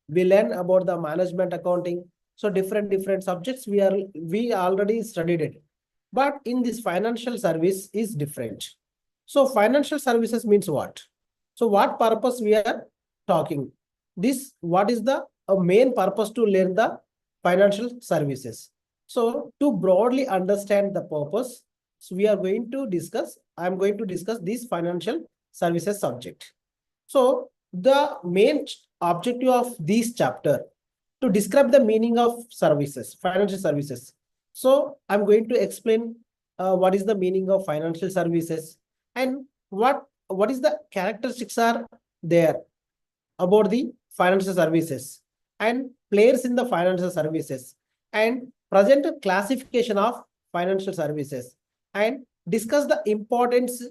We learn about the management accounting. So different subjects we already studied it. But in this financial service is different. So financial services means what? So what purpose we are talking? This what is the main purpose to learn the financial services? So to broadly understand the purpose, so we are going to discuss. I am going to discuss this financial services subject. So the main objective of this chapter to describe the meaning of services, financial services. So I'm going to explain what is the meaning of financial services and what is the characteristics are there about the financial services and players in the financial services and present classification of financial services and discuss the importance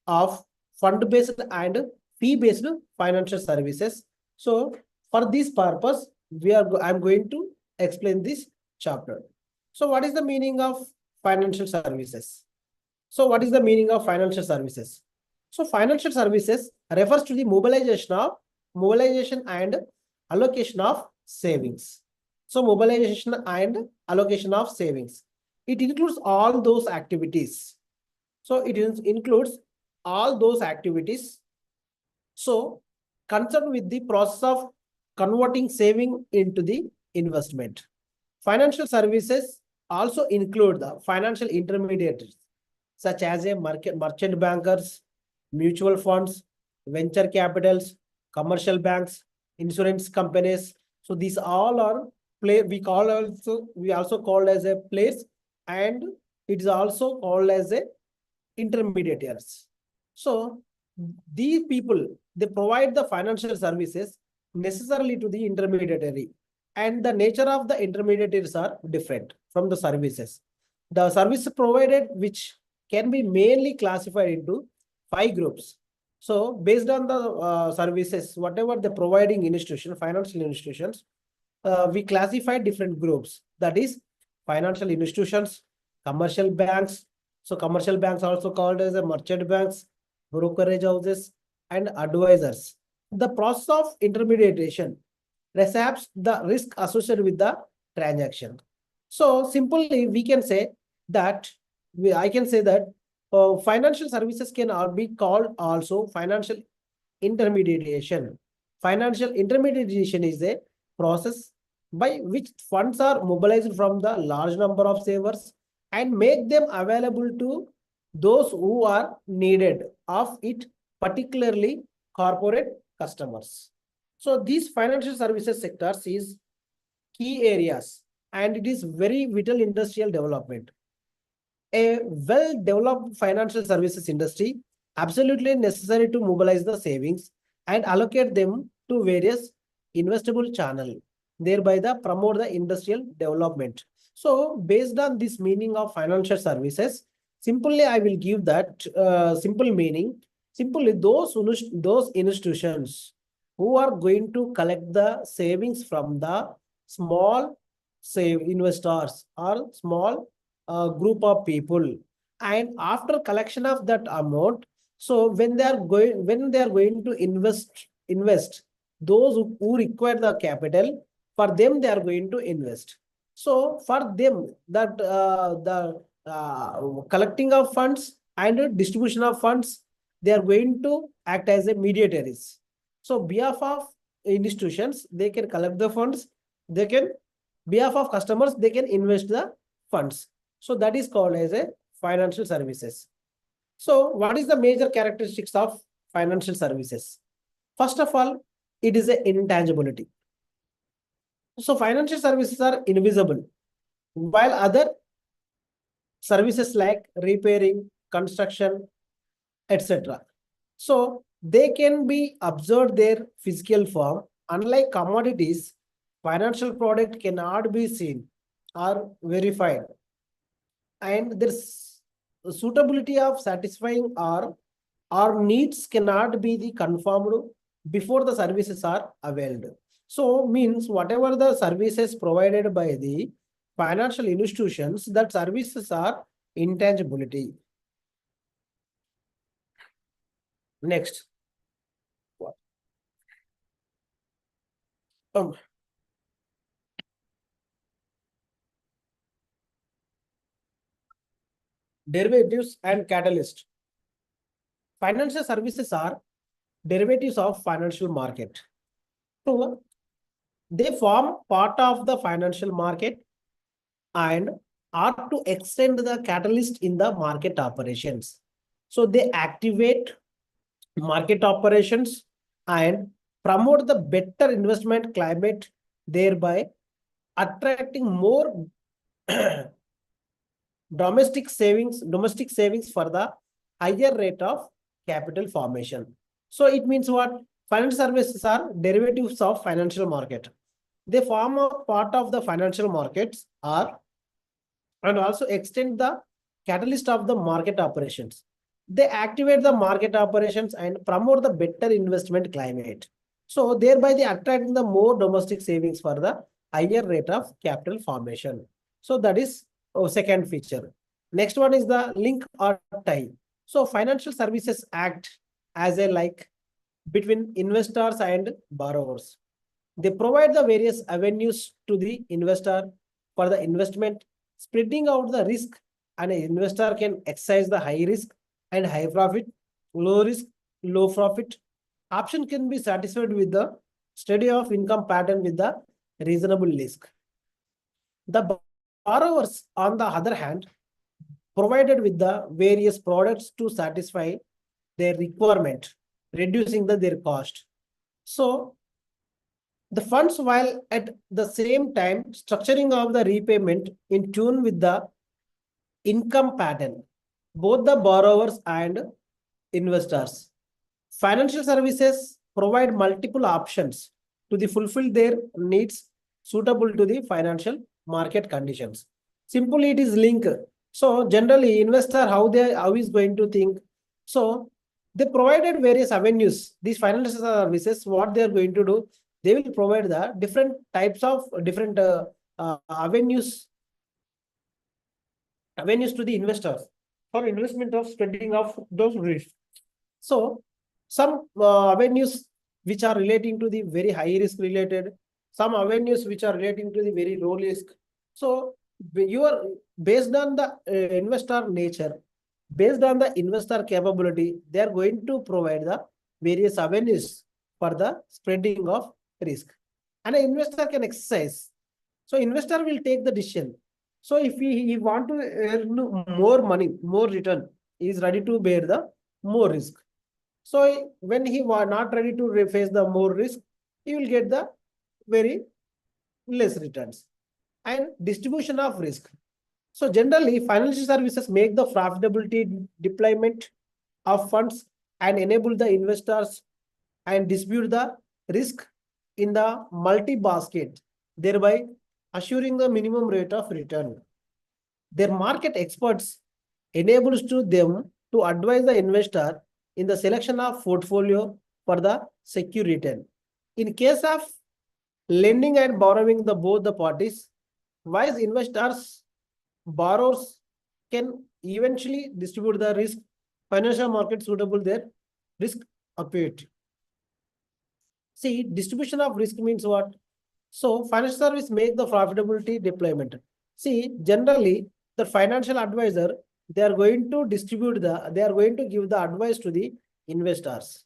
of fund-based and fee-based financial services. So for this purpose, I'm going to explain this chapter. So what is the meaning of financial services? So what is the meaning of financial services? So financial services refers to the mobilization and allocation of savings. So mobilization and allocation of savings. It includes all those activities. So it includes all those activities. So concerned with the process of converting saving into the investment. Financial services also include the financial intermediaries such as a merchant bankers, mutual funds, venture capitals, commercial banks, insurance companies. So these all are we also called as a place, and it is also called as a intermediaries. So these people, they provide the financial services necessarily to the intermediary, and the nature of the intermediaries are different from the services. The service provided which can be mainly classified into 5 groups. So based on the services, whatever the providing institution, financial institutions, we classify different groups. That is financial institutions, commercial banks. So commercial banks are also called as a merchant banks, brokerage houses, and advisors. The process of intermediation receives the risk associated with the transaction. So simply we can say that I can say that financial services can be called also financial intermediation. Financial intermediation is a process by which funds are mobilized from the large number of savers and make them available to those who are needed of it, particularly corporate customers. So these financial services sectors is key areas, and it is very vital industrial development. A well-developed financial services industry absolutely necessary to mobilize the savings and allocate them to various investable channel, thereby the promote the industrial development. So based on this meaning of financial services, simply I will give that simple meaning. Simply those institutions who are going to collect the savings from the small save investors or small group of people, and after collection of that amount, so when they are going to invest those who require the capital, for them they are going to invest. So for them that the collecting of funds and distribution of funds, they are going to act as a mediators. So behalf of institutions, they can collect the funds, they can behalf of customers, they can invest the funds. So that is called as a financial services. So what is the major characteristics of financial services? First of all, it is a intangibility. So financial services are invisible, while other services like repairing, construction, etc. So they can be observed their physical form. Unlike commodities, financial product cannot be seen or verified, and there's suitability of satisfying our needs cannot be the confirmed before the services are availed. So means whatever the services provided by the financial institutions, that services are intangibility. Next. Um, Derivatives and catalyst. Financial services are derivatives of financial market. So they form part of the financial market and are to extend the catalyst in the market operations. So they activate market operations and promote the better investment climate, thereby attracting more domestic savings for the higher rate of capital formation. So it means what? Financial services are derivatives of financial market. They form a part of the financial markets are and also extend the catalyst of the market operations. They activate the market operations and promote the better investment climate. So thereby they attract the more domestic savings for the higher rate of capital formation. So that is second feature. Next one is the link or tie. So financial services act as a like between investors and borrowers. They provide the various avenues to the investor for the investment, spreading out the risk, and an investor can exercise the high risk and high profit, low risk, low profit. Option can be satisfied with the study of income pattern with the reasonable risk. The borrowers, on the other hand, provided with the various products to satisfy their requirement, reducing their cost. So the funds, while at the same time structuring of the repayment in tune with the income pattern, both the borrowers and investors. Financial services provide multiple options to fulfill their needs suitable to the financial market conditions. Simply, it is linked. So generally, investor how is going to think. So they provided various avenues. These financial services, what they are going to do, they will provide the different types of different avenues to the investors for investment of spreading of those risks. So some avenues which are relating to the very high risk related, some avenues which are relating to the very low risk. So you are based on the investor nature, based on the investor capability, they are going to provide the various avenues for the spreading of risk. And an investor can exercise. So investor will take the decision. So if he want to earn more money, more return, he is ready to bear the more risk. So when he was not ready to face the more risk, he will get the very less returns. And distribution of risk. So generally, financial services make the profitability deployment of funds and enable the investors and distribute the risk in the multi-basket, thereby assuring the minimum rate of return. Their market experts enables to them to advise the investor in the selection of portfolio for the secure return. In case of lending and borrowing the both the parties, wise investors, borrowers can eventually distribute the risk. Financial market suitable their risk appetite. See, distribution of risk means what? So financial service make the profitability deployment. See, generally the financial advisor, they are going to they are going to give the advice to the investors.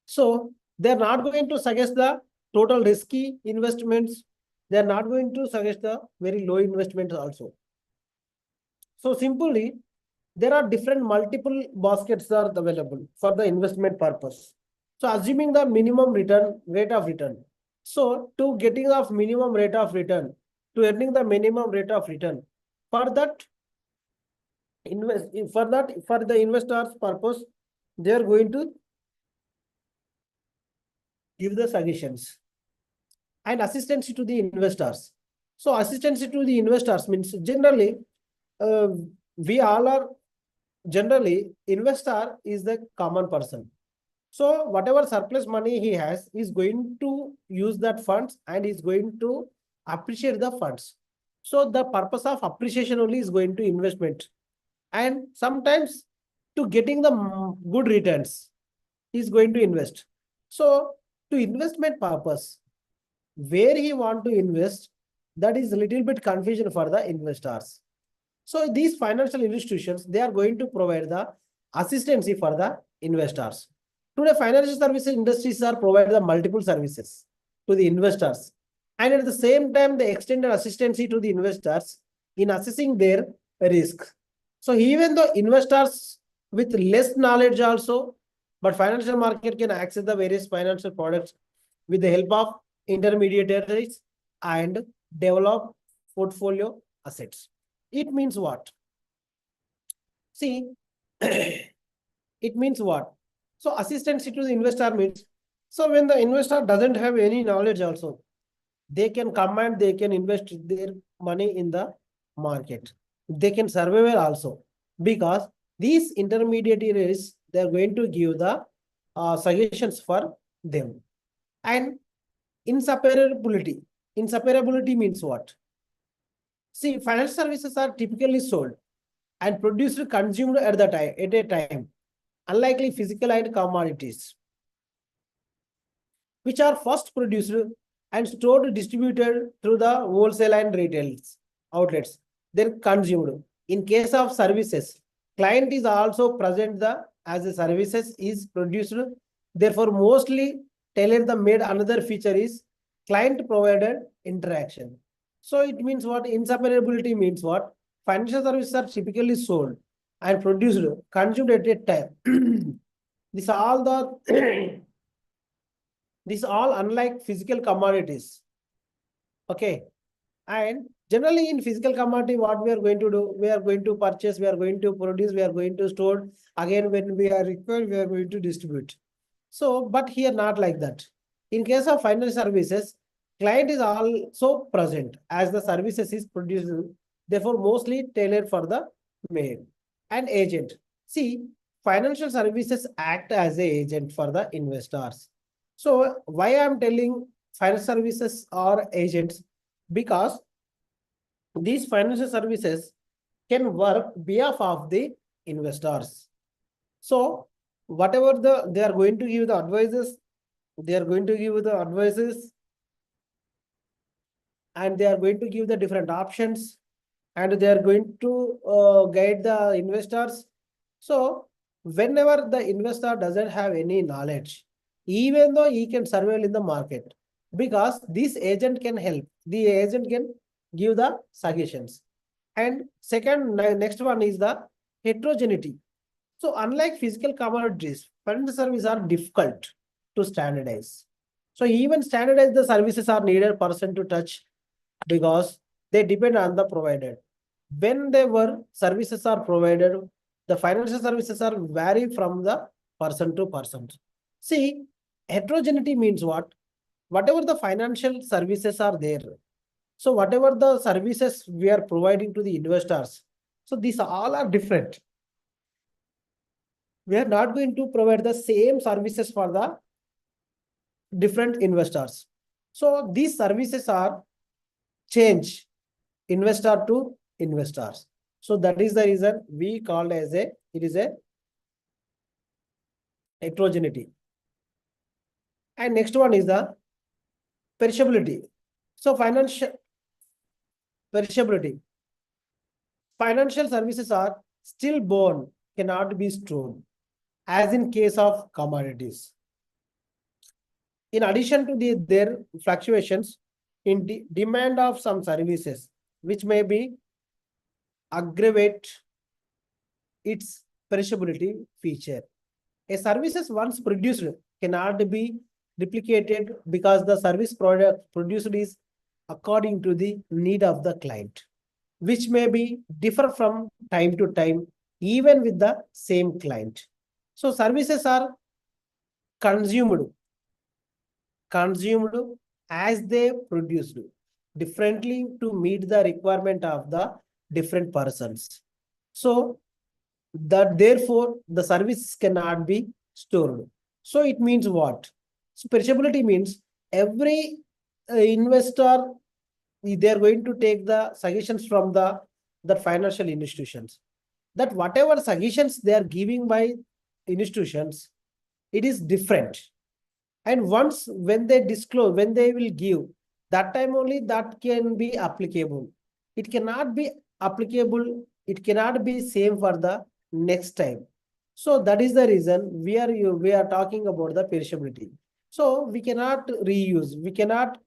So they are not going to suggest the total risky investments. They are not going to suggest the very low investments also. So simply, there are different multiple baskets are available for the investment purpose. So assuming the minimum rate of return. So to getting of minimum rate of return, to earning the minimum rate of return, for that for the investors purpose, they are going to give the suggestions and assistance to the investors. So assistance to the investors means generally uh, we all are generally investor is the common person. So whatever surplus money he has is going to use that funds and is going to appreciate the funds. So the purpose of appreciation only is going to investment. And sometimes to getting the good returns, he is going to invest. So to investment purpose, where he want to invest, that is a little bit confusion for the investors. So these financial institutions, they are going to provide the assistance for the investors. Today, financial services industries are providing the multiple services to the investors. And at the same time, they extended assistance to the investors in assessing their risk. So even though investors with less knowledge also, but financial market can access the various financial products with the help of intermediaries and develop portfolio assets. It means what? See, it means what? So assistance to the investor means, so when the investor doesn't have any knowledge also, they can come and they can invest their money in the market. They can survive also, because these intermediaries, they are going to give the suggestions for them. And inseparability. Inseparability means what? See, financial services are typically sold and produced consumed at the time at a time, unlikely physical and commodities, which are first produced and stored distributed through the wholesale and retail outlets, then consumed. In case of services, client is also present the as the services is produced, therefore mostly tailored the made. Another feature is client provided interaction. So it means what? Inseparability means what? Financial services are typically sold and produced, consumed at a time. This all the this all unlike physical commodities. Okay. And generally in physical commodity, what we are going to do? We are going to purchase, we are going to produce, we are going to store. Again, when we are required, we are going to distribute. So, but here not like that. In case of financial services, client is also present as the services is produced, therefore mostly tailored for the made. And agent. See, financial services act as a agent for the investors. So why I'm telling financial services are agents? Because these financial services can work behalf of the investors. So whatever they are going to give the advices, they are going to give the advices, and they are going to give the different options, and they are going to guide the investors. So whenever the investor doesn't have any knowledge, even though he can surveil in the market, because this agent can help, the agent can give the suggestions. And second, next one is the heterogeneity. So unlike physical commodities, financial services are difficult to standardize. So even standardize the services are needed person to touch, because they depend on the provider. Whenever services are provided, the financial services are vary from the person to person. See, heterogeneity means what? Whatever the financial services are there, so whatever the services we are providing to the investors, so these all are different. We are not going to provide the same services for the different investors. So these services are change investor to investors. So that is the reason we called as a, it is a heterogeneity. And next one is the perishability. So financial perishability. Financial services are still born, cannot be stored, as in case of commodities. In addition to their fluctuations in demand of some services, which may be aggravate its perishability feature. A services once produced cannot be replicated because the service product produced is according to the need of the client, which may be differ from time to time, even with the same client. So services are consumed as they produced differently to meet the requirement of the different persons. So that therefore the service cannot be stored. So it means what? So perishability means every investor, they are going to take the suggestions from the financial institutions. That whatever suggestions they are giving by institutions, it is different. And once when they disclose, when they will give, that time only that can be applicable. It cannot be applicable. It cannot be same for the next time. So that is the reason we are talking about the perishability. So we cannot reuse. We cannot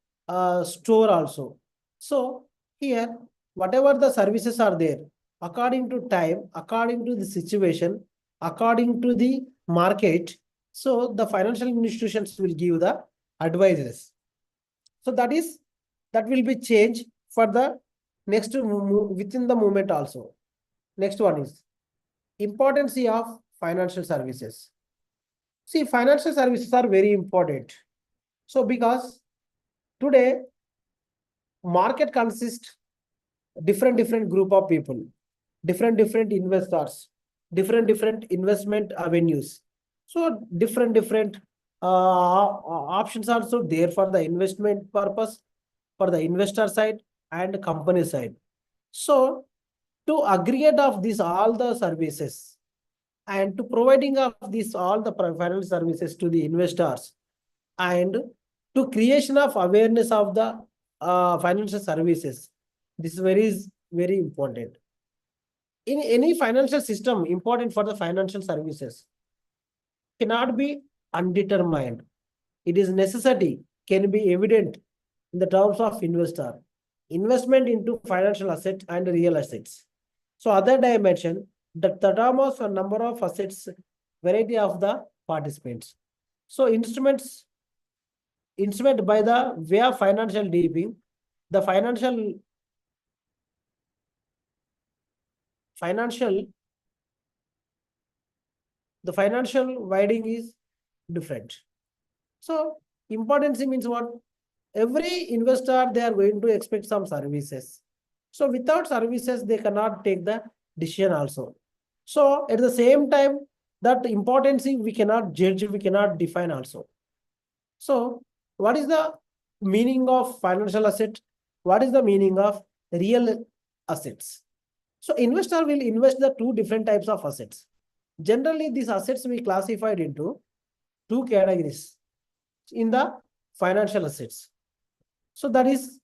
store also. So here, whatever the services are there, according to time, according to the situation, according to the market, so the financial institutions will give the advices. So that will be changed for the next within the moment also. Next one is importance of financial services. See, financial services are very important. So because today market consists different group of people, different investors, different investment avenues. So different options also there for the investment purpose, for the investor side and company side. So to aggregate of these all the services and to providing of these all the financial services to the investors and to creation of awareness of the financial services, this is very important in any financial system. Important for the financial services cannot be undetermined. It is necessity, can be evident in the terms of investor, investment into financial assets and real assets. So other dimension, the term of a number of assets, variety of the participants. So instrument by the way of financial deeping, the financial the financial widening is different. So importance means what? Every investor, they are going to expect some services. So without services, they cannot take the decision also. So at the same time, that importance we cannot judge, we cannot define also. So what is the meaning of financial asset? What is the meaning of real assets? So investor will invest the two different types of assets. Generally, these assets we classified into two categories in the financial assets. So that is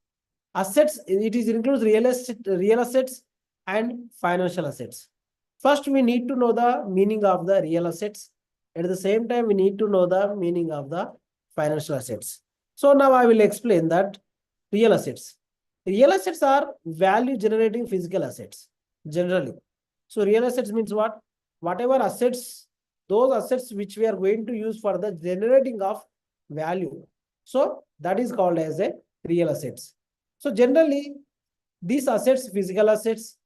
assets, it is includes real assets and financial assets. First, we need to know the meaning of the real assets. At the same time, we need to know the meaning of the financial assets. So now I will explain that real assets. Real assets are value generating physical assets generally. So real assets means what? Whatever assets, those assets which we are going to use for the generating of value. So that is called as a real assets. So generally, these assets, physical assets,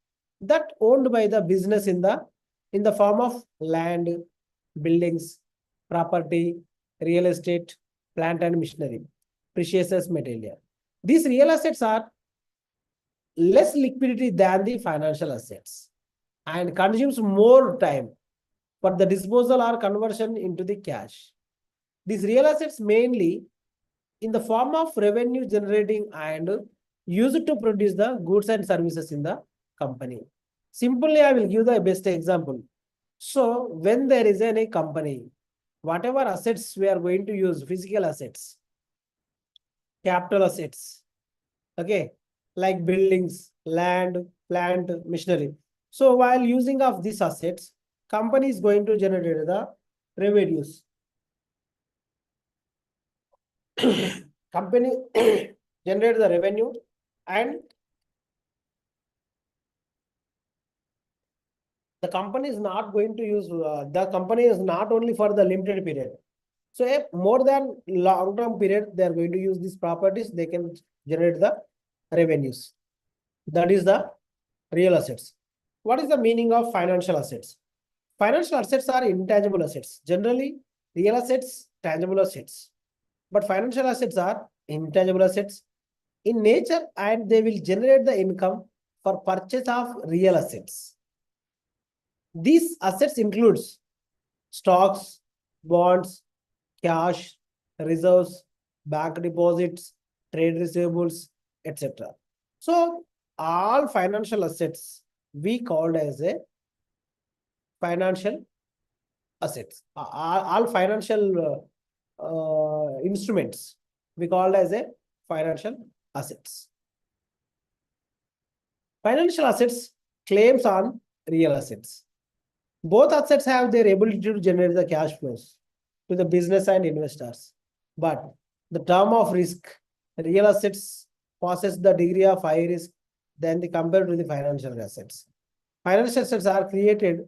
that owned by the business in the form of land, buildings, property, real estate, plant and machinery, precious material. These real assets are less liquidity than the financial assets and consumes more time for the disposal or conversion into the cash. These real assets mainly in the form of revenue generating and used to produce the goods and services in the company. Simply, I will give the best example. So when there is a company, whatever assets we are going to use, physical assets, capital assets, okay, like buildings, land, plant, machinery. So while using of these assets, company is going to generate the revenues. Company generate the revenue and the company is not going to use, the company is not only for the limited period. So if more than long-term period, they are going to use these properties, they can generate the revenues. That is the real assets. What is the meaning of financial assets? Financial assets are intangible assets. Generally, real assets, tangible assets. But financial assets are intangible assets in nature and they will generate the income for purchase of real assets. These assets includes stocks, bonds, cash, reserves, bank deposits, trade receivables, etc. So all financial assets we called as a financial assets. All financial instruments we called as a financial assets. Financial assets claims on real assets. Both assets have their ability to generate the cash flows to the business and investors. But the term of risk, real assets possess the degree of high risk than the compared to the financial assets. Financial assets are created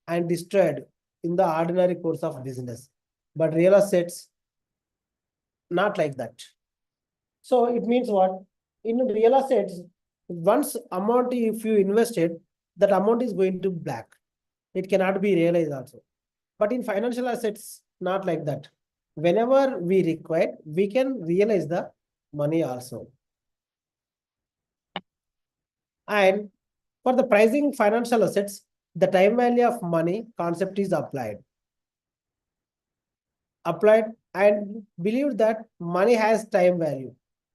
and destroyed in the ordinary course of business, but real assets not like that. So it means what? In real assets, once amount if you invested, that amount is going to black. It cannot be realized also. But in financial assets, not like that. Whenever we require, we can realize the money also. And for the pricing financial assets, the time value of money concept is applied and believed that money has time value.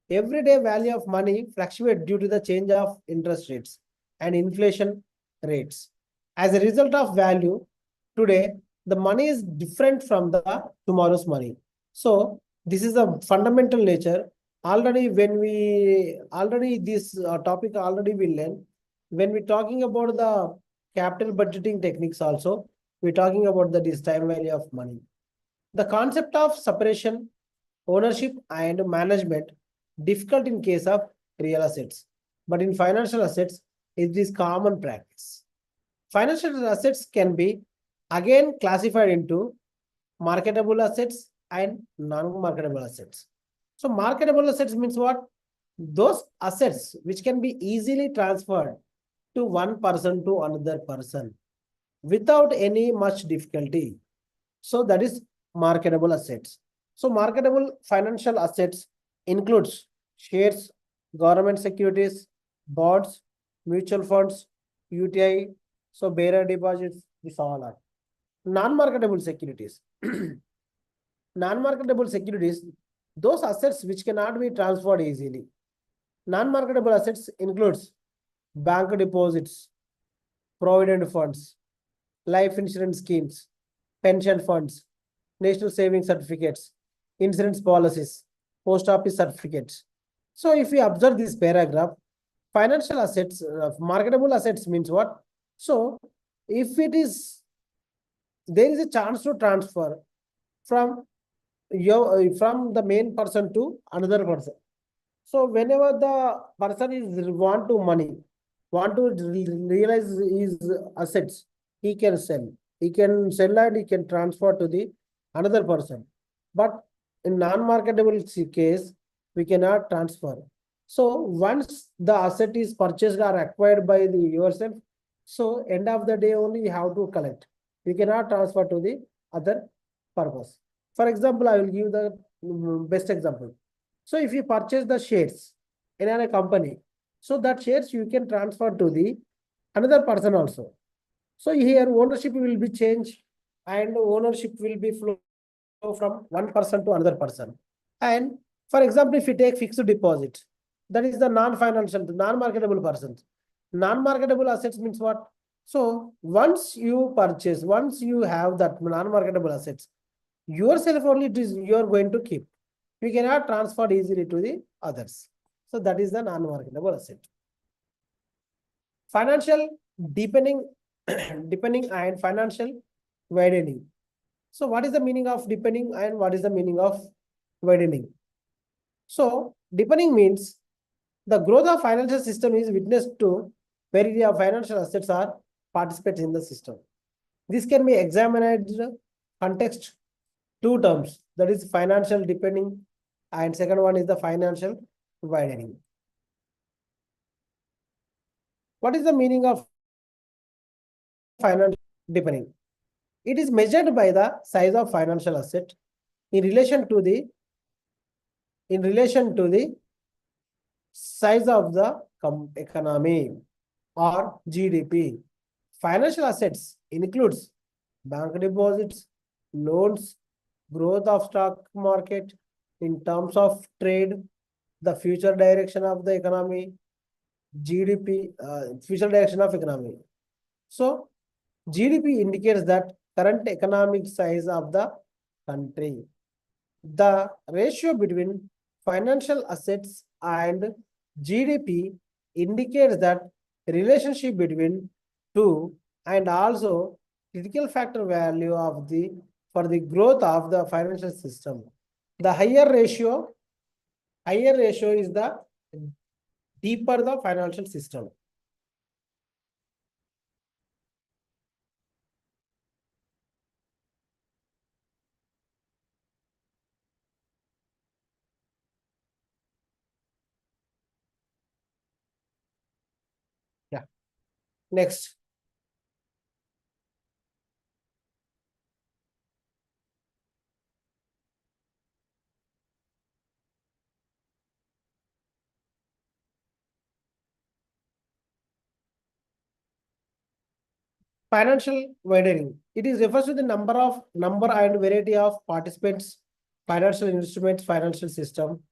Everyday value of money fluctuates due to the change of interest rates and inflation rates. As a result of value, today the money is different from the tomorrow's money. So this is a fundamental nature. Already this topic already we learned. When we're talking about the capital budgeting techniques also, we're talking about this time value of money. The concept of separation, ownership and management difficult in case of real assets, but in financial assets it is common practice. Financial assets can be again classified into marketable assets and non-marketable assets. So marketable assets means what? Those assets which can be easily transferred to one person to another person without any much difficulty. So that is marketable assets. So marketable financial assets includes shares, government securities, bonds, mutual funds, UTI, so bearer deposits, this all are. Non-marketable securities. Non-marketable securities, those assets which cannot be transferred easily. Non-marketable assets includes bank deposits, provident funds, life insurance schemes, pension funds, national saving certificates, insurance policies, post office certificates. So if we observe this paragraph, financial assets, marketable assets means what? So if it is, there is a chance to transfer from from the main person to another person. So whenever the person is want to realize his assets, he can sell. He can sell and he can transfer to the another person. But in non-marketable case, we cannot transfer. So once the asset is purchased or acquired by yourself, so end of the day only you have to collect. You cannot transfer to the other purpose. For example, I will give the best example. So if you purchase the shares in a company, so that shares you can transfer to the another person also. So here ownership will be changed and ownership will be flow from one person to another person. And for example, if you take fixed deposit, that is the non-financial, non-marketable persons. Non-marketable assets means what? So once you purchase, once you have that non-marketable assets, yourself only it is you are going to keep. You cannot transfer easily to the others. So that is the non-marketable asset. Financial deepening, deepening and financial widening. So what is the meaning of deepening and what is the meaning of widening? So deepening means the growth of financial system is witnessed to where the financial assets are participate in the system. This can be examined context two terms, that is financial deepening and second one is the financial widening. What is the meaning of financial deepening? It is measured by the size of financial asset in relation to the size of the economy or GDP. Financial assets includes bank deposits, loans, growth of stock market in terms of trade, the future direction of the economy, GDP, future direction of economy. So GDP indicates that current economic size of the country. The ratio between financial assets and GDP indicates that relationship between two and also critical factor value of the for the growth of the financial system. The higher ratio is the deeper the financial system. Yeah. Next, financial widening. It is refers to the number and variety of participants, financial instruments, financial system.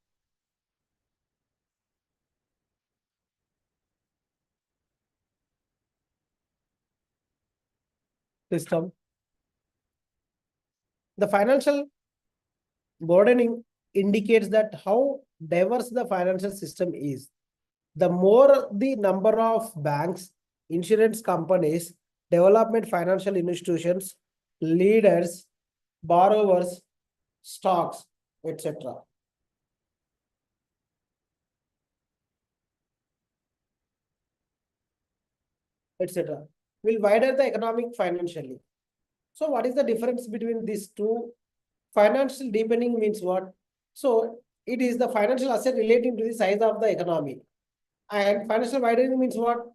The financial broadening indicates that how diverse the financial system is. The more the number of banks, insurance companies, development financial institutions, leaders, borrowers, stocks, etc. etc. will widen the economic financially. So what is the difference between these two? Financial deepening means what? So it is the financial asset relating to the size of the economy. And financial widening means what?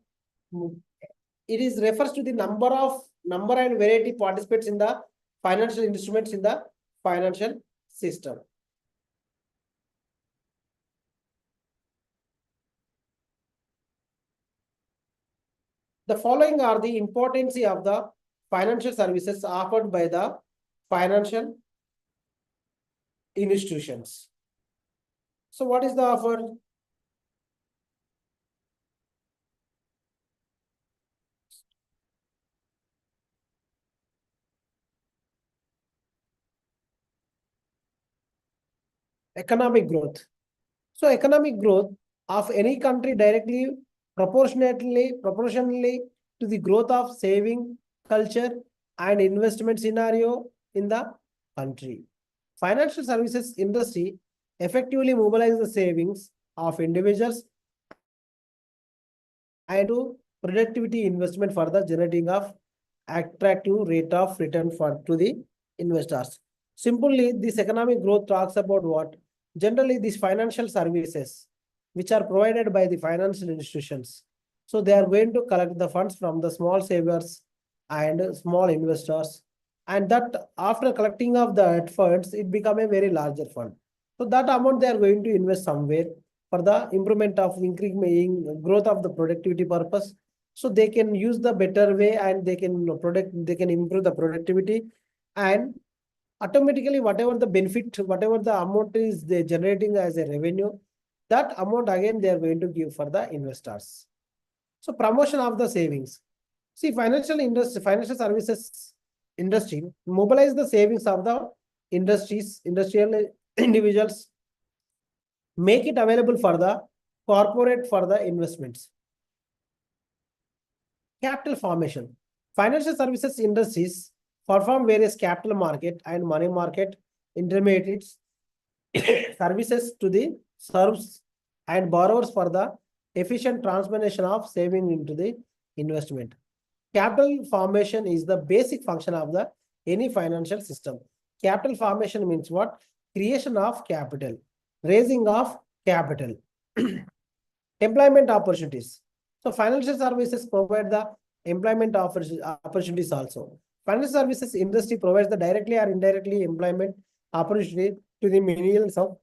It is refers to the number and variety participants in the financial instruments in the financial system. The following are the importance of the financial services offered by the financial institutions. So what is the offer? Economic growth. So economic growth of any country directly proportionally to the growth of saving culture and investment scenario in the country. Financial services industry effectively mobilize the savings of individuals and to productivity investment for the generating of attractive rate of return for to the investors. Simply, this economic growth talks about what? Generally, these financial services, which are provided by the financial institutions. So they are going to collect the funds from the small savers and small investors. And that after collecting of that funds, it become a very larger fund. So that amount they are going to invest somewhere for the improvement of increasing growth of the productivity purpose. So they can use the better way and they can improve the productivity and automatically whatever the benefit, whatever the amount is they generating as a revenue, that amount again they are going to give for the investors. So promotion of the savings. See, financial services industry mobilize the savings of the industrial individuals, make it available for the corporate for the investments. Capital formation. Financial services industries perform various capital market and money market intermediates services to the serves and borrowers for the efficient transformation of saving into the investment. Capital formation is the basic function of the any financial system. Capital formation means what? Creation of capital, raising of capital. Employment opportunities. So financial services provide the employment opportunities also. Financial services industry provides the directly or indirectly employment opportunity to the millions of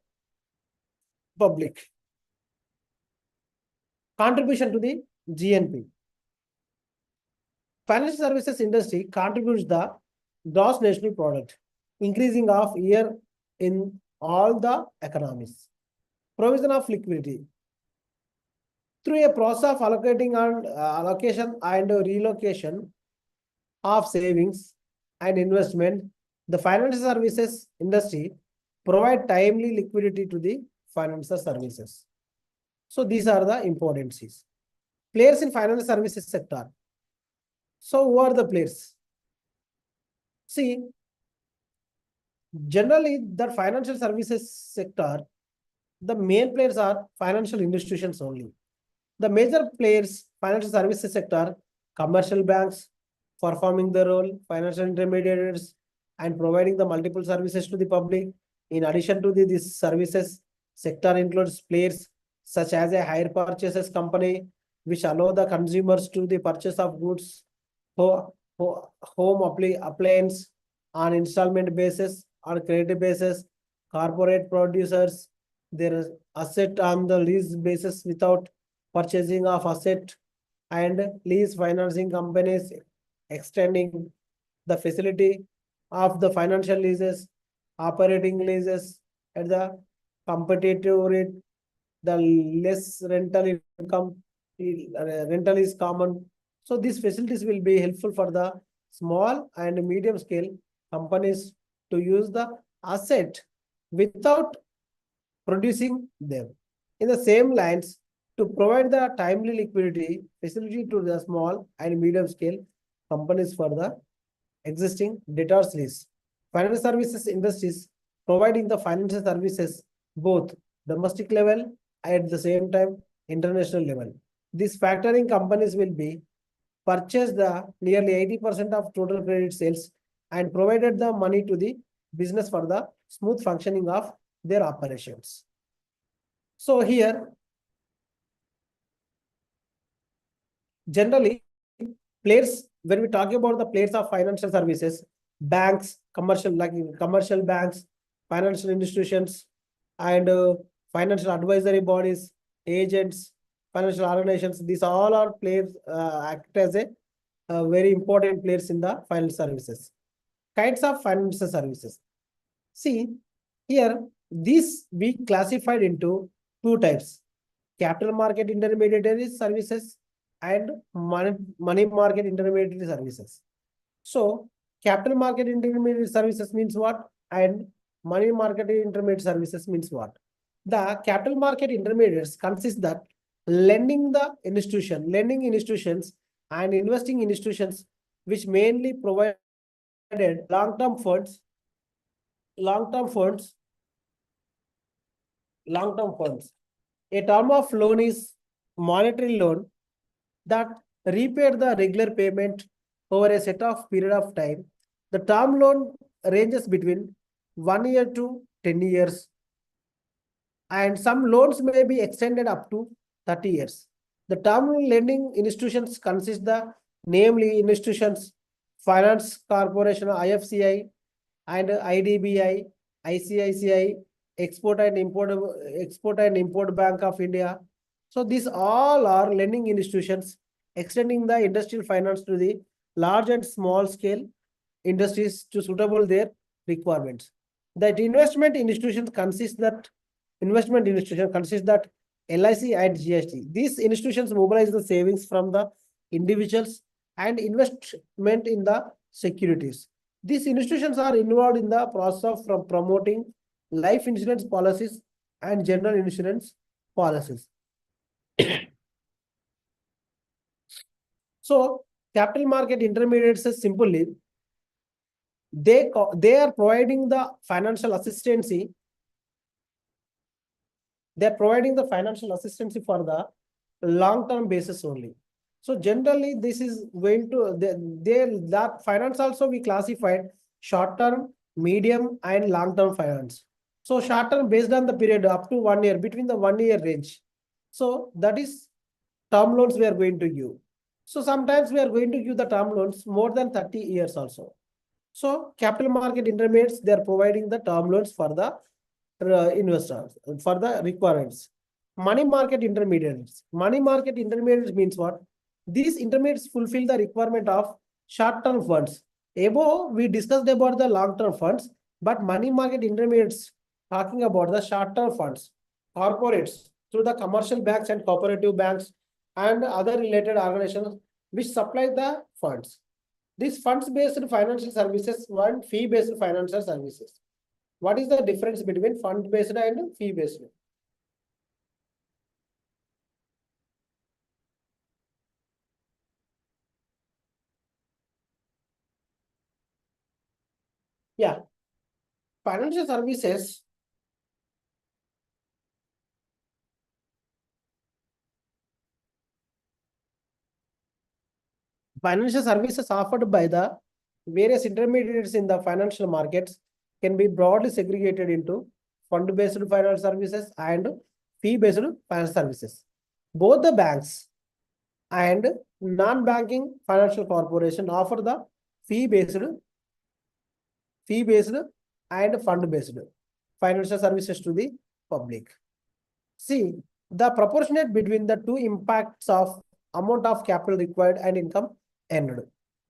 public. Contribution to the GNP. Financial services industry contributes the gross national product, increasing of year in all the economies. Provision of liquidity. Through a process of allocation and relocation of savings and investment, the financial services industry provide timely liquidity to the financial services. So these are the importances. Players in financial services sector. So who are the players? See, generally the financial services sector, the main players are financial institutions only. The major players, financial services sector, commercial banks, performing the role, financial intermediaries, and providing the multiple services to the public. In addition to these services, sector includes players such as a hire purchases company, which allow the consumers to the purchase of goods, home appliance on installment basis, on credit basis, corporate producers, their asset on the lease basis without purchasing of asset, and lease financing companies extending the facility of the financial leases, operating leases at the competitive rate, the less rental income, rental is common. So these facilities will be helpful for the small and medium scale companies to use the asset without producing them. In the same lines, to provide the timely liquidity facility to the small and medium scale companies for the existing debtors list. Financial services industries providing the financial services both domestic level and at the same time international level. These factoring companies will be purchased the nearly 80% of total credit sales and provided the money to the business for the smooth functioning of their operations. So here, generally, players, when we talk about the players of financial services, banks, commercial banks, financial institutions, and financial advisory bodies, agents, financial organizations, these all are players, act as a very important players in the financial services. Kinds of financial services. See, here, these we classified into two types: capital market intermediary services and money market intermediary services. So capital market intermediary services means what? And money market intermediate services means what? The capital market intermediaries consist that lending institutions and investing institutions, which mainly provided long-term funds, long-term funds, long-term funds. A term of loan is monetary loan that repaid the regular payment over a set of period of time. The term loan ranges between 1 year to 10 years, and some loans may be extended up to 30 years. The term lending institutions consist the namely institutions, Finance Corporation, IFCI, and IDBI, ICICI, Export and Import Bank of India. So these all are lending institutions extending the industrial finance to the large and small scale industries to suitable their requirements. That investment institution consists that LIC and GST. These institutions mobilize the savings from the individuals and investment in the securities. These institutions are involved in the process of promoting life insurance policies and general insurance policies. So capital market intermediaries is simply they are providing the financial assistance. They're providing the financial assistance for the long-term basis only. So generally, this is going to that finance also we classified short-term, medium, and long-term finance. So short-term based on the period up to 1 year, between the 1 year range. So that is term loans we are going to give. So sometimes we are going to give the term loans more than 30 years also. So capital market intermediates, they are providing the term loans for the investors for the requirements. Money market intermediaries. Money market intermediaries means what? These intermediates fulfill the requirement of short-term funds. Above, we discussed about the long-term funds, but money market intermediates talking about the short-term funds. Corporates through the commercial banks and cooperative banks and other related organizations which supply the funds. These funds-based financial services and fee-based financial services. What is the difference between fund-based and fee-based? Yeah, financial services. Financial services offered by the various intermediaries in the financial markets can be broadly segregated into fund-based financial services and fee-based financial services. Both the banks and non-banking financial corporation offer the fee-based, fee-based and fund-based financial services to the public. See, the proportionate between the two impacts of amount of capital required and income earned.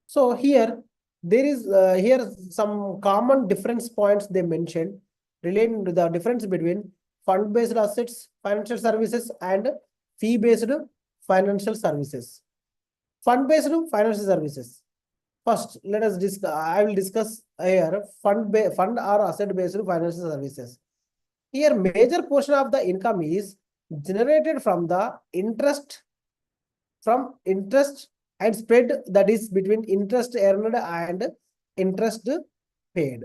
So here, there is here some common difference points they mentioned relating to the difference between fund-based assets, financial services, and fee-based financial services. Fund-based financial services. First, let us discuss. I will discuss here fund or asset-based financial services. Here, major portion of the income is generated from the interest and spread, that is between interest earned and interest paid.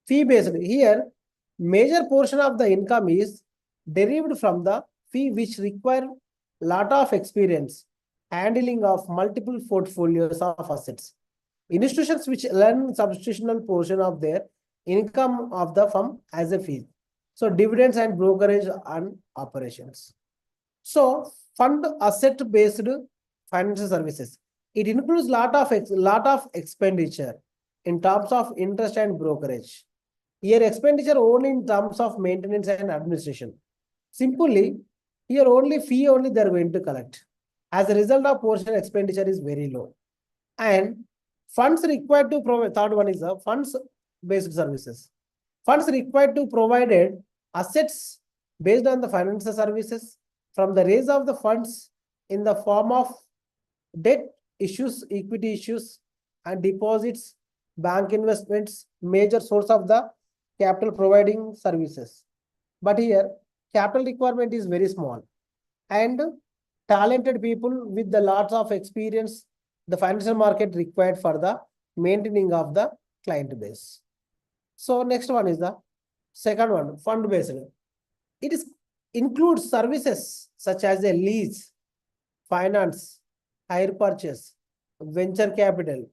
Fee based. Here, major portion of the income is derived from the fee, which require lot of experience handling of multiple portfolios of assets. Institutions which earn substantial portion of their income of the firm as a fee. So dividends and brokerage and operations. So fund asset based financial services. It includes lot of expenditure in terms of interest and brokerage. Here expenditure only in terms of maintenance and administration. Simply, here only fee only they are going to collect. As a result of portion expenditure is very low. And funds required to provide, third one is the funds based services. Funds required to provide assets based on the financial services from the raise of the funds in the form of debt issues, equity issues, and deposits, bank investments, major source of the capital providing services. But here, capital requirement is very small. And talented people with the lots of experience, the financial market required for the maintaining of the client base. So next one is the second one, fund based. It is includes services such as a lease, finance, hire purchase, venture capital,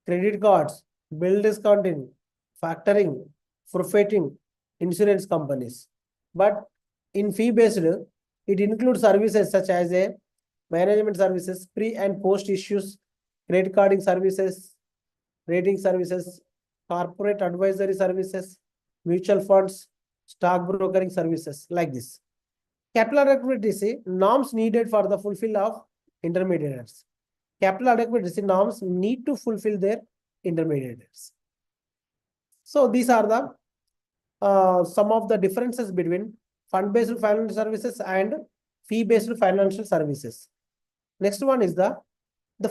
credit cards, bill discounting, factoring, forfeiting, insurance companies. But in fee based, it includes services such as a management services, pre and post issues, credit carding services, rating services, corporate advisory services, mutual funds, stock brokering services, like this. Capital adequacy norms needed for the fulfill of intermediaries. Capital adequacy norms need to fulfill their intermediaries. So these are the some of the differences between fund-based financial services and fee-based financial services. Next one is the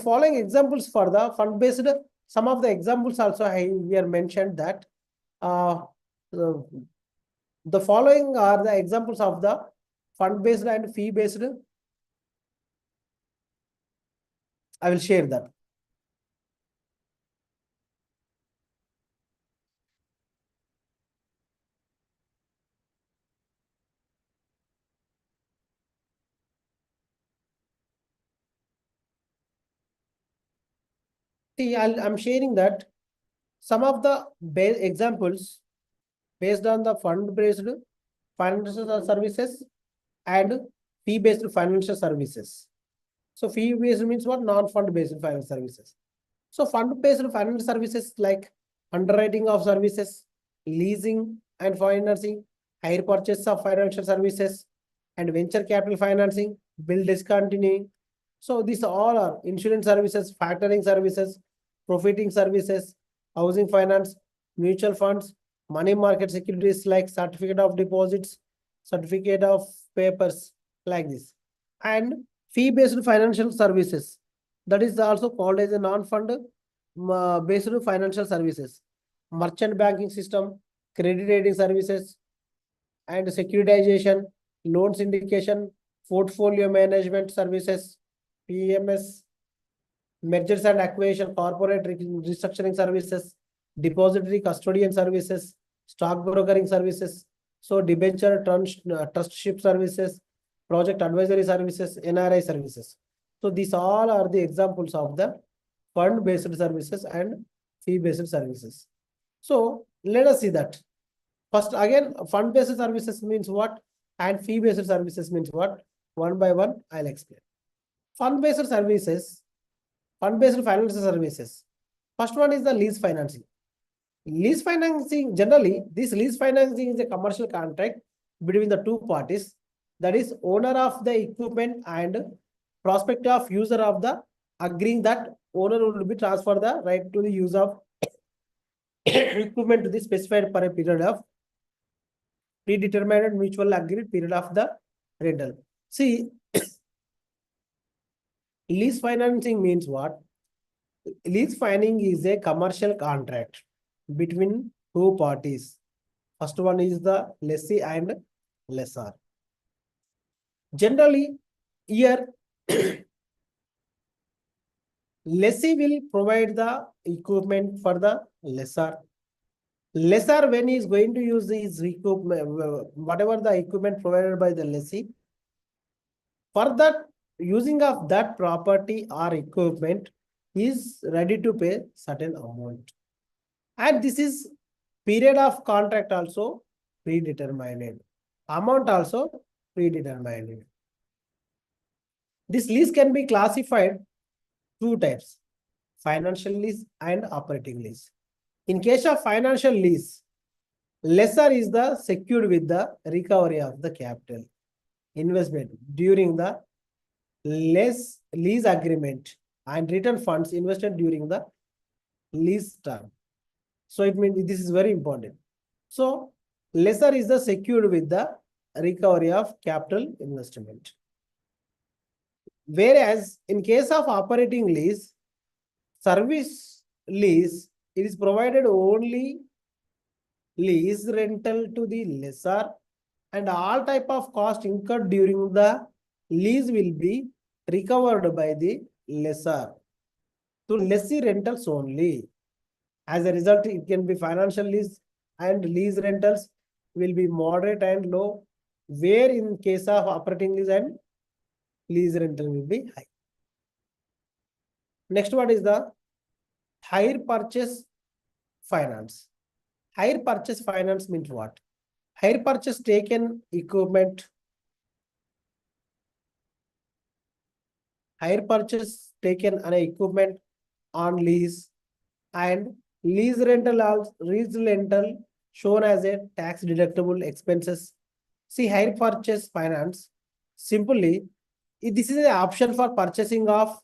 following examples for the fund-based. Some of the examples also I here mentioned that the following are the examples of the fund-based and fee-based. I will share that. See, I'm sharing that some of the examples based on the fund-based financial services and fee-based financial services. So fee-based means what? Non-fund-based financial services. So fund-based financial services like underwriting of services, leasing and financing, hire purchase of financial services, and venture capital financing, bill discontinuing. So these all are insurance services, factoring services, profiting services, housing finance, mutual funds, money market securities like certificate of deposits, certificate of papers, like this. And fee-based financial services, that is also called as a non-fund based financial services, merchant banking system, credit rating services, and securitization, loan syndication, portfolio management services, PMS, mergers and acquisition, corporate restructuring services, depository custodian services, stock brokering services, so debenture trustship services, project advisory services, NRI services. So these all are the examples of the fund-based services and fee-based services. So let us see that. First, again, fund-based services means what? And fee-based services means what? One by one, I'll explain. Fund-based services, fund-based financial services. First one is the lease financing. Lease financing, generally, this lease financing is a commercial contract between the two parties, that is owner of the equipment and prospective user of the agreeing that owner will be transfer the right to the use of equipment to the specified for a period of predetermined mutual agreed period of the rental. See, lease financing means what? Lease financing is a commercial contract between two parties. First one is the lessee and lessor. Generally, here lessee will provide the equipment for the lessor. Lessor, when he is going to use his equipment, whatever the equipment provided by the lessee, for that using of that property or equipment, he is ready to pay certain amount. And this is period of contract also predetermined. Amount also predetermined. This lease can be classified two types, financial lease and operating lease. In case of financial lease, lessor is the secured with the recovery of the capital investment during the lease agreement and return funds invested during the lease term. So it means this is very important. So lessor is the secured with the recovery of capital investment. Whereas in case of operating lease, service lease, it is provided only lease rental to the lessor and all type of cost incurred during the lease will be recovered by the lessor to lessee rentals only. As a result, it can be financial lease and lease rentals will be moderate and low, where in case of operating lease and lease rental will be high. Next one is the hire purchase finance. Hire purchase finance means what? Hire purchase taken equipment. Hire purchase taken an equipment on lease and lease rental shown as a tax deductible expenses. See, hire purchase finance, simply, this is an option for purchasing of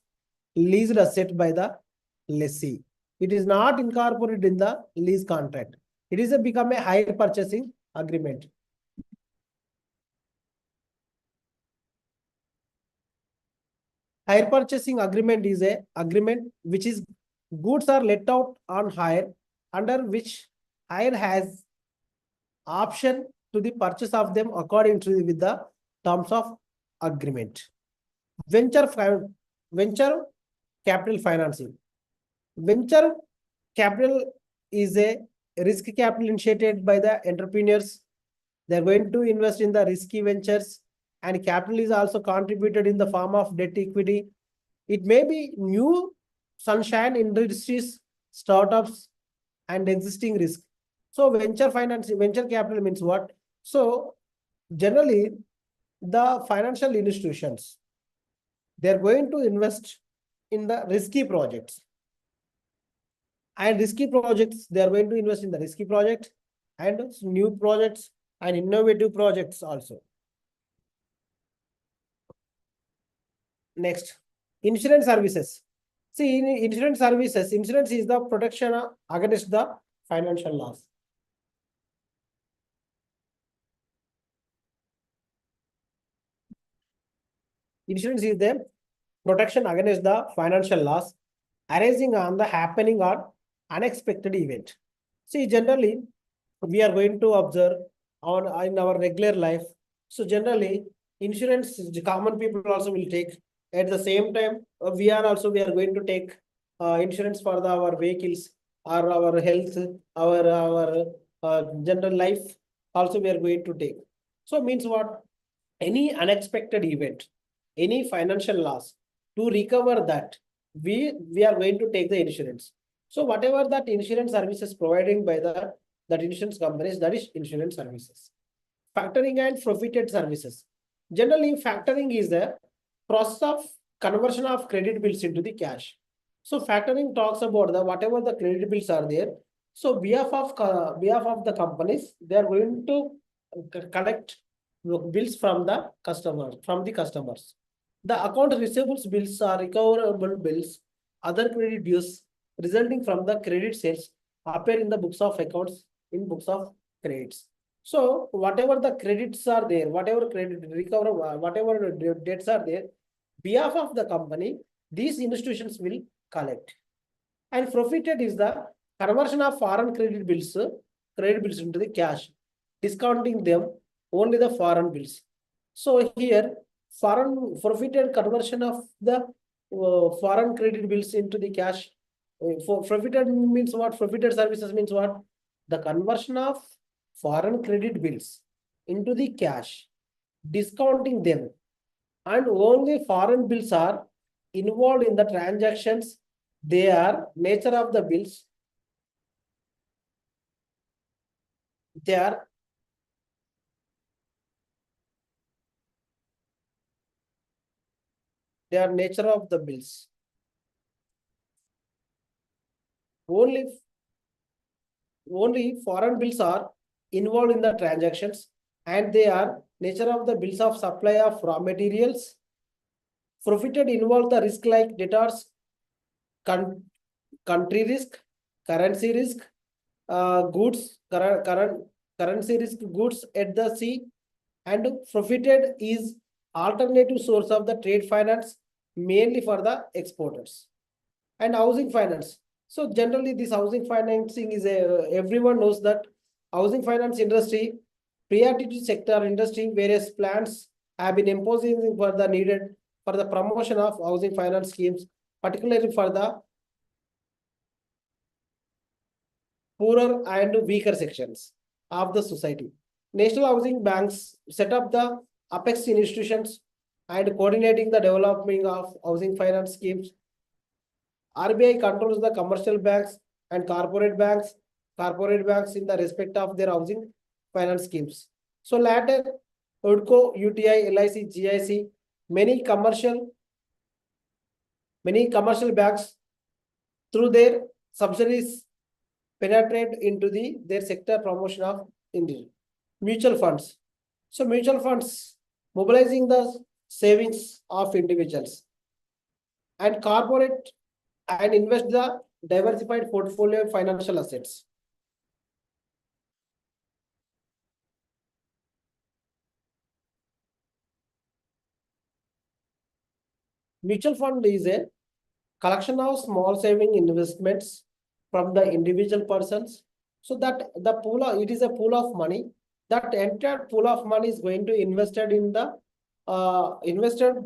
leased asset by the lessee. It is not incorporated in the lease contract. It is become a hire purchasing agreement. Hire purchasing agreement is a agreement which is goods are let out on hire, under which hire has option to the purchase of them according to with the terms of agreement. Venture capital financing. Venture capital is a risk capital initiated by the entrepreneurs. They are going to invest in the risky ventures, and capital is also contributed in the form of debt equity. It may be new sunshine industries, startups, and existing risk. So venture financing, venture capital means what? So generally, the financial institutions, they are going to invest in the risky projects. And risky projects, they are going to invest in the risky project and new projects and innovative projects also. Next, insurance services. See, in insurance services, insurance is the protection against the financial loss. Insurance is the protection against the financial loss arising on the happening or unexpected event. See, generally, we are going to observe on in our regular life. So generally, insurance, the common people also will take. At the same time, we are going to take insurance for our vehicles. or our health, our general life also we are going to take. So means what? Any unexpected event, any financial loss, to recover that, we are going to take the insurance. So whatever that insurance services providing by that insurance companies, that is insurance services. Factoring and profited services. Generally, factoring is the process of conversion of credit bills into the cash. So factoring talks about the whatever the credit bills are there. So behalf of the companies, they are going to collect bills from the customers. The account receivables bills are recoverable bills, other credit dues resulting from the credit sales appear in the books of accounts in books of credits. So whatever the credits are there, whatever credit recover, whatever debts are there, behalf of the company, these institutions will collect. And profited is the conversion of foreign credit bills into the cash, discounting them only the foreign bills. So here, foreign profited conversion of the foreign credit bills into the cash. For profited means what? Profited services means what? The conversion of foreign credit bills into the cash, discounting them, and only foreign bills are involved in the transactions. They are nature of the bills. They are nature of the bills. Only foreign bills are involved in the transactions, and they are nature of the bills of supply of raw materials. Profited involve the risk like debtors, country risk, currency risk, currency risk, goods at the sea, and profited is alternative source of the trade finance, mainly for the exporters. And housing finance. So generally this housing financing is everyone knows that housing finance industry, priority sector industry, various plans have been imposing for the needed for the promotion of housing finance schemes, particularly for the poorer and weaker sections of the society. National housing banks set up the apex institutions and coordinating the development of housing finance schemes. RBI controls the commercial banks and corporate banks in the respect of their housing finance schemes. So later, UDCO, UTI, LIC, GIC, many commercial banks through their subsidiaries penetrate into their sector promotion of India. Mutual funds. So mutual funds mobilizing the savings of individuals and corporate and invest the diversified portfolio of financial assets. Mutual fund is a collection of small saving investments from the individual persons. So that the it is a pool of money. That entire pool of money is going to invested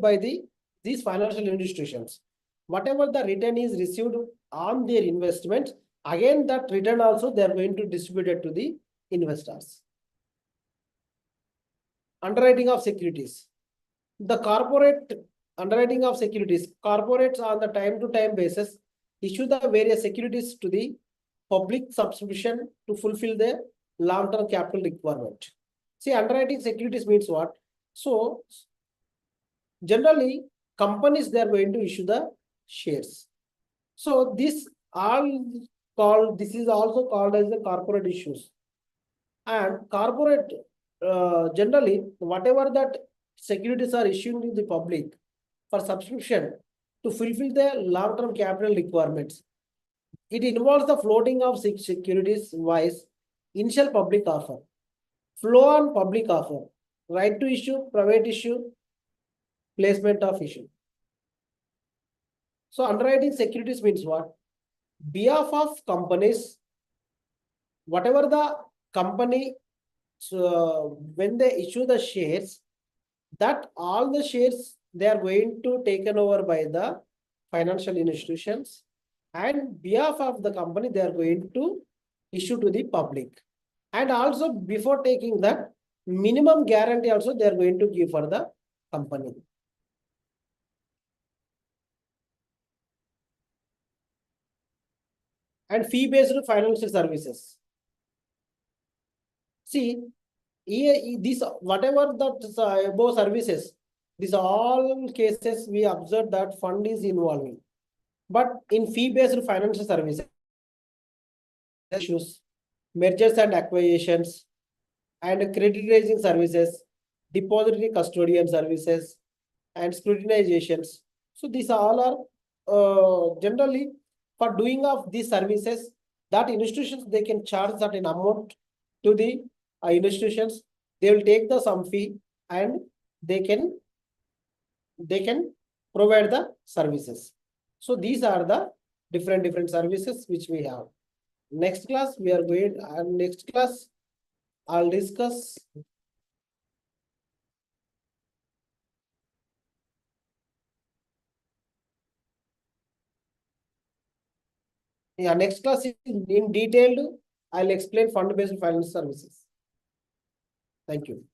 by these financial institutions. Whatever the return is received on their investment, again that return also they are going to distribute it to the investors. Underwriting of securities. The corporate underwriting of securities, corporates on the time to time basis issue the various securities to the public subscription to fulfill their long-term capital requirement. See, underwriting securities means what? So generally companies they are going to issue the shares. So this is also called as the corporate issues. And corporate generally whatever that securities are issued to the public for subscription to fulfill their long-term capital requirements. It involves the floating of securities wise initial public offer, flow on public offer, right to issue, private issue, placement of issue. So underwriting securities means what? Behalf of companies, whatever the company, so when they issue the shares, that all the shares they are going to taken over by the financial institutions, and behalf of the company, they are going to issue to the public. And also before taking that, minimum guarantee also they are going to give for the company. And fee-based financial services. See, this whatever that above services, these all cases we observe that fund is involving. But in fee-based financial services, issues, mergers and acquisitions, and credit raising services, depository custodian services, and scrutinizations. So these all are generally for doing of these services that institutions they can charge certain amount to the institutions. They will take the some fee and they can provide the services. So these are the different services which we have. Next class we are going and next class I'll discuss. Yeah, next class in detail, I'll explain fund-based financial services. Thank you.